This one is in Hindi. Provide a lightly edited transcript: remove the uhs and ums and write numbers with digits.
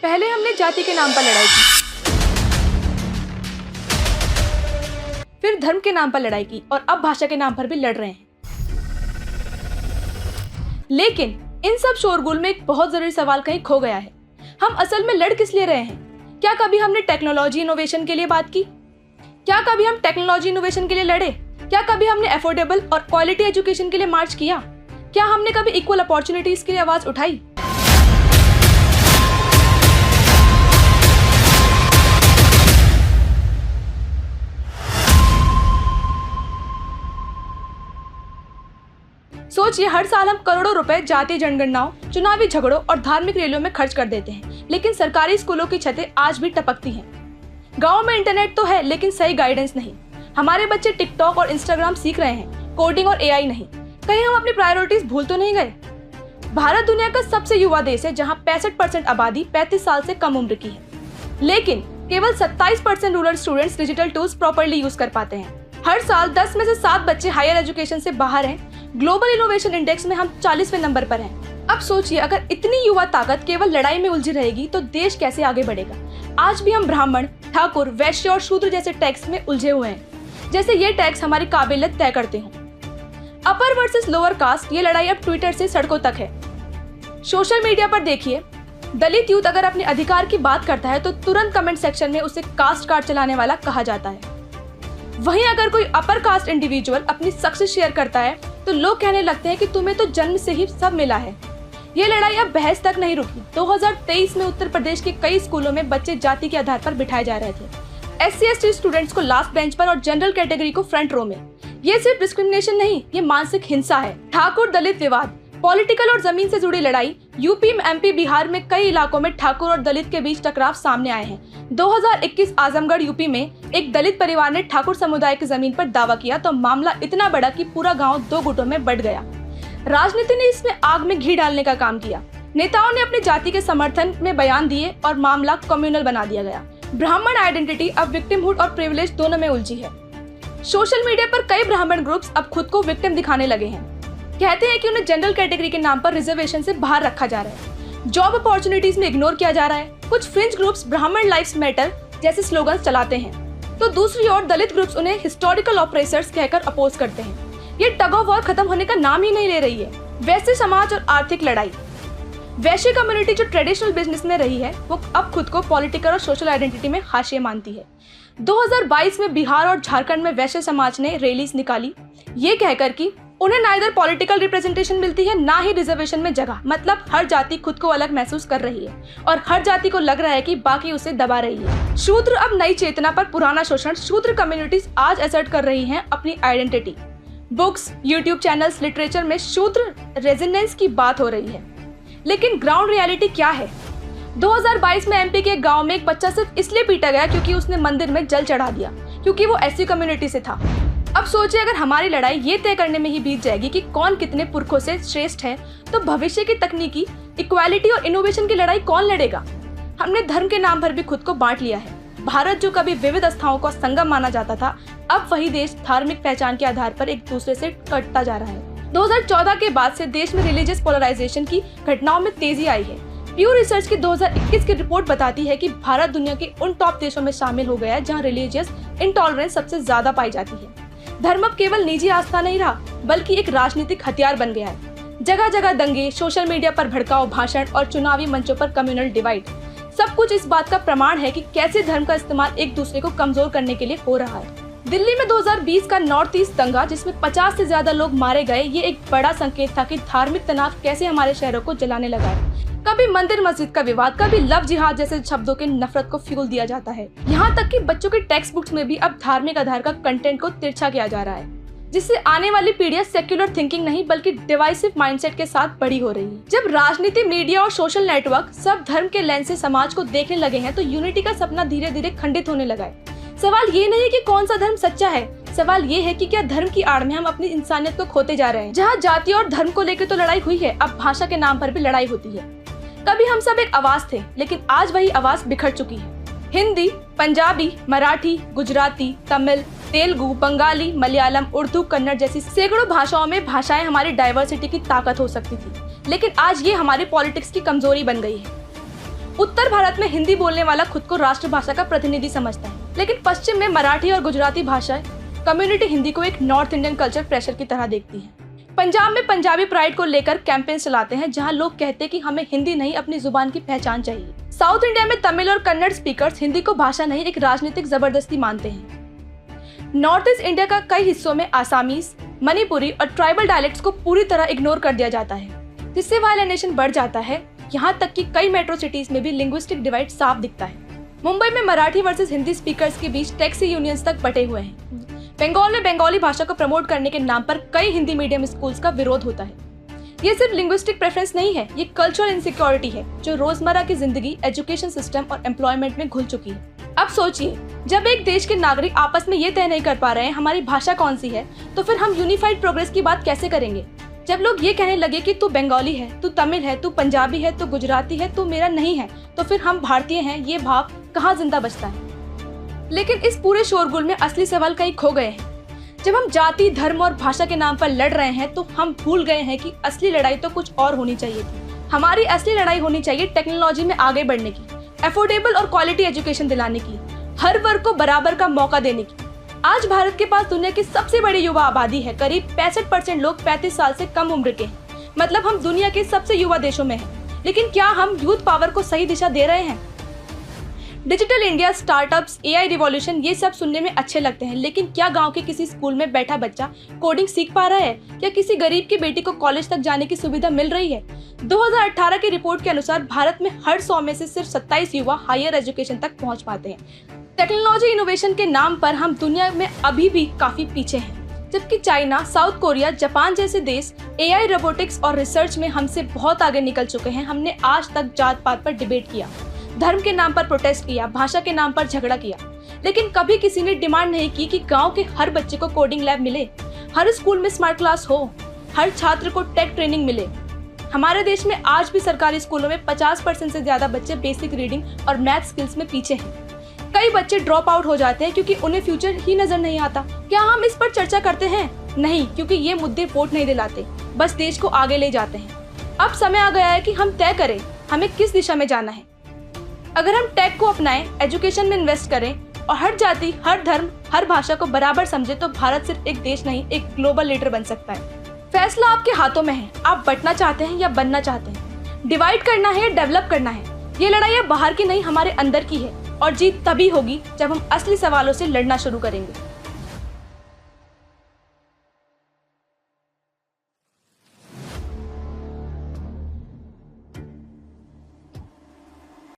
पहले हमने जाति के नाम पर लड़ाई की, फिर धर्म के नाम पर लड़ाई की और अब भाषा के नाम पर भी लड़ रहे हैं। लेकिन इन सब शोरगुल में एक बहुत जरूरी सवाल कहीं खो गया है। हम असल में लड़ किस लिए रहे हैं? क्या कभी हमने टेक्नोलॉजी इनोवेशन के लिए बात की? क्या कभी हम टेक्नोलॉजी इनोवेशन के लिए लड़े? क्या कभी हमने अफोर्डेबल और क्वालिटी एजुकेशन के लिए मार्च किया? क्या हमने कभी इक्वल अपॉर्चुनिटीज के लिए आवाज उठाई? सोचिए, हर साल हम करोड़ों रुपए जातीय जनगणनाओं, चुनावी झगड़ों और धार्मिक रैलियों में खर्च कर देते हैं, लेकिन सरकारी स्कूलों की छतें आज भी टपकती हैं। गांव में इंटरनेट तो है, लेकिन सही गाइडेंस नहीं। हमारे बच्चे टिकटॉक और इंस्टाग्राम सीख रहे हैं, कोडिंग और एआई नहीं। कहीं हम अपनी प्रायोरिटीज भूल तो नहीं गए? भारत दुनिया का सबसे युवा देश है, जहां 65% आबादी 35 साल से कम उम्र की है, लेकिन केवल 27% rural students digital tools properly use कर पाते हैं। हर साल 10 में से 7 बच्चे हायर एजुकेशन से बाहर हैं। ग्लोबल इनोवेशन इंडेक्स में हम 40वें नंबर पर हैं। अब सोचिए, अगर इतनी युवा ताकत केवल लड़ाई में उलझी रहेगी तो देश कैसे आगे बढ़ेगा? आज भी हम ब्राह्मण, ठाकुर, वैश्य और शूद्र जैसे टैक्स में उलझे हुए हैं, जैसे ये टैक्स हमारी काबिलियत तय करते हों। अपर वर्सेस लोअर कास्ट, ये लड़ाई अब ट्विटर से सड़कों तक है। सोशल मीडिया पर देखिए, दलित यूथ अगर अपने अधिकार की बात करता है तो तुरंत कमेंट सेक्शन में उसे कास्ट कार्ड चलाने वाला कहा जाता है। वहीं अगर कोई अपर कास्ट इंडिविजुअल अपनी सक्सेस शेयर करता है तो लोग कहने लगते हैं कि तुम्हें तो जन्म से ही सब मिला है। ये लड़ाई अब बहस तक नहीं रुकी। 2023 में उत्तर प्रदेश के कई स्कूलों में बच्चे जाति के आधार पर बिठाए जा रहे थे। SC/ST स्टूडेंट्स को लास्ट बेंच पर और जनरल कैटेगरी को फ्रंट रो में। ये सिर्फ डिस्क्रिमिनेशन नहीं, ये मानसिक हिंसा है। ठाकुर दलित विवाद, पॉलिटिकल और जमीन से जुड़ी लड़ाई। यूपी, MP, बिहार में कई इलाकों में ठाकुर और दलित के बीच टकराव सामने आए हैं। 2021 आजमगढ़ यूपी में एक दलित परिवार ने ठाकुर समुदाय की जमीन पर दावा किया तो मामला इतना बड़ा कि पूरा गांव 2 गुटों में बंट गया। राजनीति ने इसमें आग में घी डालने का काम किया। नेताओं ने अपनी जाति के समर्थन में बयान दिए और मामला कम्युनल बना दिया गया। ब्राह्मण आइडेंटिटी अब विक्टिमहुड और प्रिविलेज दोनों में उलझी है। सोशल मीडिया पर कई ब्राह्मण ग्रुप्स अब खुद को विक्टिम दिखाने लगे हैं। कहते हैं कि उन्हें जनरल कैटेगरी के नाम पर रिजर्वेशन से बाहर रखा जा रहा है, जॉब अपॉर्चुनिटीज में इग्नोर किया जा रहा है। कुछ फ्रिंज ग्रुप्स ब्राह्मण लाइव्स मैटर जैसे स्लोगन्स चलाते हैं, तो दूसरी ओर दलित ग्रुप्स उन्हें हिस्टोरिकल ऑपरेसर्स कहकर अपोज करते हैं। ये टग ऑफ वॉर खत्म होने का नाम ही नहीं ले रही है। वैश्य समाज और आर्थिक लड़ाई। वैश्य कम्युनिटी जो ट्रेडिशनल बिजनेस में रही है, वो अब खुद को पॉलिटिकल और सोशल आइडेंटिटी में हाशिए मानती है। 2022 में बिहार और झारखंड में वैश्य समाज ने रैलीज निकाली, ये कहकर कि उन्हें ना इधर पॉलिटिकल रिप्रेजेंटेशन मिलती है, ना ही रिजर्वेशन में जगह। मतलब हर जाति खुद को अलग महसूस कर रही है और हर जाति को लग रहा है कि बाकी उसे दबा रही है। शूद्र अब नई चेतना पर पुराना शोषण। शूद्र कम्युनिटीज आज असर्ट कर रही हैं अपनी identity. Books, YouTube channels, literature में शूद्र रेजिडेंस की बात हो रही है, लेकिन ग्राउंड रियलिटी क्या है? 2022 में MP के गाँव में एक बच्चा सिर्फ इसलिए पीटा गया क्योंकि उसने मंदिर में जल चढ़ा दिया, क्योंकि वो SC कम्युनिटी से था। अब सोचिए, अगर हमारी लड़ाई ये तय करने में ही बीत जाएगी कि कौन कितने पुरखों से श्रेष्ठ है, तो भविष्य की तकनीकी, इक्वालिटी और इनोवेशन की लड़ाई कौन लड़ेगा? हमने धर्म के नाम पर भी खुद को बांट लिया है। भारत जो कभी विविध आस्थाओं का संगम माना जाता था, अब वही देश धार्मिक पहचान के आधार पर एक दूसरे से कटता जा रहा है। 2014 के बाद से देश में रिलीजियस पोलराइजेशन की घटनाओं में तेजी आई है। प्यू रिसर्च की 2021 की रिपोर्ट बताती है कि भारत दुनिया के उन टॉप देशों में शामिल हो गया है जहां रिलीजियस इंटॉलरेंस सबसे ज्यादा पाई जाती है। धर्म अब केवल निजी आस्था नहीं रहा, बल्कि एक राजनीतिक हथियार बन गया है। जगह जगह दंगे, सोशल मीडिया पर भड़काऊ भाषण और चुनावी मंचों पर कम्युनल डिवाइड, सब कुछ इस बात का प्रमाण है कि कैसे धर्म का इस्तेमाल एक दूसरे को कमजोर करने के लिए हो रहा है। दिल्ली में 2020 का नॉर्थ ईस्ट दंगा, जिसमें 50 से ज्यादा लोग मारे गए, ये एक बड़ा संकेत था कि धार्मिक तनाव कैसे हमारे शहरों को जलाने लगा है। कभी मंदिर मस्जिद का विवाद, कभी लव जिहाद जैसे शब्दों के नफरत को फ्यूल दिया जाता है। यहाँ तक कि बच्चों के टेक्स्ट बुक्स में भी अब धार्मिक आधार का कंटेंट को तिरछा किया जा रहा है, जिससे आने वाली पीढ़ियां सेक्युलर थिंकिंग नहीं बल्कि डिवाइसिव माइंडसेट के साथ बड़ी हो रही है। जब राजनीति, मीडिया और सोशल नेटवर्क सब धर्म के लेंस से समाज को देखने लगे हैं, तो यूनिटी का सपना धीरे धीरे खंडित होने लगा है। सवाल ये नहीं कि कौन सा धर्म सच्चा है, सवाल ये है कि क्या धर्म की आड़ में हम अपनी इंसानियत को खोते जा रहे हैं। जहाँ जाति और धर्म को लेकर तो लड़ाई हुई है, अब भाषा के नाम पर भी लड़ाई होती है। कभी हम सब एक आवाज थे, लेकिन आज वही आवाज बिखर चुकी है। हिंदी, पंजाबी, मराठी, गुजराती, तमिल, तेलुगु, बंगाली, मलयालम, उर्दू, कन्नड़ जैसी सैकड़ों भाषाओं में भाषाएं हमारी डाइवर्सिटी की ताकत हो सकती थी, लेकिन आज ये हमारी पॉलिटिक्स की कमजोरी बन गई है। उत्तर भारत में हिंदी बोलने वाला खुद को राष्ट्रभाषा का प्रतिनिधि समझता है, लेकिन पश्चिम में मराठी और गुजराती भाषा कम्युनिटी हिंदी को एक नॉर्थ इंडियन कल्चर प्रेशर की तरह देखती है। पंजाब में पंजाबी प्राइड को लेकर कैंपेन चलाते हैं, जहां लोग कहते हैं कि हमें हिंदी नहीं अपनी जुबान की पहचान चाहिए। साउथ इंडिया में तमिल और कन्नड़ स्पीकर्स हिंदी को भाषा नहीं एक राजनीतिक जबरदस्ती मानते हैं। नॉर्थ ईस्ट इंडिया का कई हिस्सों में आसामीज, मणिपुरी और ट्राइबल डायलेक्ट्स को पूरी तरह इग्नोर कर दिया जाता है, जिससे वायलेशन बढ़ जाता है। यहाँ तक कि कई मेट्रो सिटीज में भी लिंग्विस्टिक डिवाइड साफ दिखता है। मुंबई में मराठी वर्सेस हिंदी स्पीकर्स के बीच टैक्सी यूनियंस तक बटे हुए हैं। बंगाल में बंगाली भाषा को प्रमोट करने के नाम पर कई हिंदी मीडियम स्कूल्स का विरोध होता है। ये सिर्फ लिंग्विस्टिक प्रेफरेंस नहीं है, ये कल्चरल इनसिक्योरिटी है जो रोजमर्रा की जिंदगी, एजुकेशन सिस्टम और एम्प्लॉयमेंट में घुल चुकी है। अब सोचिए, जब एक देश के नागरिक आपस में ये तय नहीं कर पा रहे हैं हमारी भाषा कौन सी है, तो फिर हम यूनिफाइड प्रोग्रेस की बात कैसे करेंगे। जब लोग ये कहने लगे कि तू बंगाली है, तू तमिल है, तू पंजाबी है, तू गुजराती है, तू मेरा नहीं है, तो फिर हम भारतीय हैं, ये भाव कहाँ जिंदा बचता है। लेकिन इस पूरे शोरगुल में असली सवाल कहीं खो गए हैं। जब हम जाति, धर्म और भाषा के नाम पर लड़ रहे हैं तो हम भूल गए हैं कि असली लड़ाई तो कुछ और होनी चाहिए थी। हमारी असली लड़ाई होनी चाहिए टेक्नोलॉजी में आगे बढ़ने की, अफोर्डेबल और क्वालिटी एजुकेशन दिलाने की, हर वर्ग को बराबर का मौका देने की। आज भारत के पास दुनिया की सबसे बड़ी युवा आबादी है। करीब 65% लोग 35 साल से कम उम्र के हैं। मतलब हम दुनिया के सबसे युवा देशों में हैं। लेकिन क्या हम यूथ पावर को सही दिशा दे रहे हैं? Digital India, startups, AI revolution, ये सब सुनने में अच्छे लगते हैं, लेकिन क्या गांव के किसी स्कूल में बैठा बच्चा कोडिंग सीख पा रहा है? क्या किसी गरीब की बेटी को कॉलेज तक जाने की सुविधा मिल रही है? 2018 की रिपोर्ट के अनुसार भारत में हर 100 में से सिर्फ 27 युवा हायर एजुकेशन तक पहुंच पाते हैं। टेक्नोलॉजी इनोवेशन के नाम पर हम दुनिया में अभी भी काफी पीछे हैं, जबकि चाइना, साउथ कोरिया, जापान जैसे देश एआई, रोबोटिक्स और रिसर्च में हमसे बहुत आगे निकल चुके हैं। हमने आज तक जात पात पर डिबेट किया, धर्म के नाम पर प्रोटेस्ट किया, भाषा के नाम पर झगड़ा किया, लेकिन कभी किसी ने डिमांड नहीं की कि गांव के हर बच्चे को कोडिंग लैब मिले, हर स्कूल में स्मार्ट क्लास हो, हर छात्र को टेक ट्रेनिंग मिले। हमारे देश में आज भी सरकारी स्कूलों में 50% से ज्यादा बच्चे बेसिक रीडिंग और मैथ स्किल्स में पीछे हैं। कई बच्चे ड्रॉप आउट हो जाते हैं क्योंकि उन्हें फ्यूचर ही नजर नहीं आता। क्या हम इस पर चर्चा करते हैं? नहीं, क्योंकि ये मुद्दे वोट नहीं दिलाते, बस देश को आगे ले जाते हैं। अब समय आ गया है कि हम तय करें हमें किस दिशा में जाना है। अगर हम टेक को अपनाएं, एजुकेशन में इन्वेस्ट करें और हर जाति, हर धर्म, हर भाषा को बराबर समझे, तो भारत सिर्फ एक देश नहीं, एक ग्लोबल लीडर बन सकता है। फैसला आपके हाथों में है। आप बंटना चाहते हैं या बनना चाहते हैं, डिवाइड करना है या डेवलप करना है। ये लड़ाई अब बाहर की नहीं, हमारे अंदर की है, और जीत तभी होगी जब हम असली सवालों से लड़ना शुरू करेंगे।